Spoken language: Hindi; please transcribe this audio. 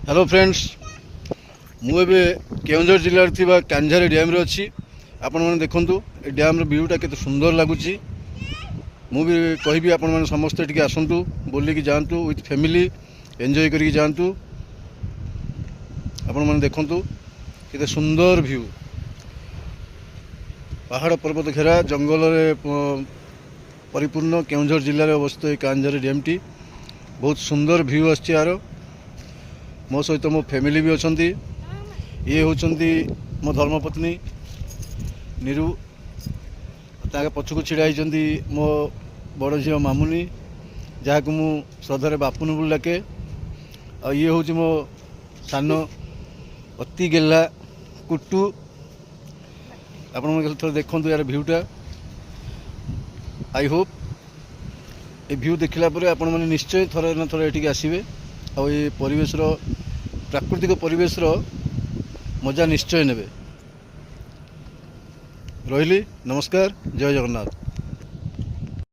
हेलो फ्रेंड्स मुझे केउझर जिले में कांझारी डैम रे अच्छी आपण मैंने देखूँ ये डैम व्यूटा केते सुंदर लगुच मुझे कहबी आपण मैंने समस्ते टिके आसतु बुलिकी जातु विथ फैमिली एंजॉय करिक जातु। आपण मैंने देखूँ केते सुंदर व्यू पहाड़ पर्वत घेरा जंगल परिपूर्ण केउझर जिले में अवस्थित ये कांझारी डैम टी बहुत सुंदर व्यू आछी यार। मो सहित मो फैमिली भी अच्छा ये होती मो धर्मपत्नी नीरू पछक छिड़ा मो बड़ झील मामुनी जहाँ को मु श्रद्धार बापुन बोल डाके ये हूँ मो सान अति गेला कुट्टू आप देखु यार भ्यूटा आई होप ये भ्यू देखला आपण मैंने निश्चय थोड़े ना थोड़े ये आसवे आ ये परिवेश प्राकृतिक परिवेश मजा निश्चय नेबे। रही नमस्कार, जय जगन्नाथ।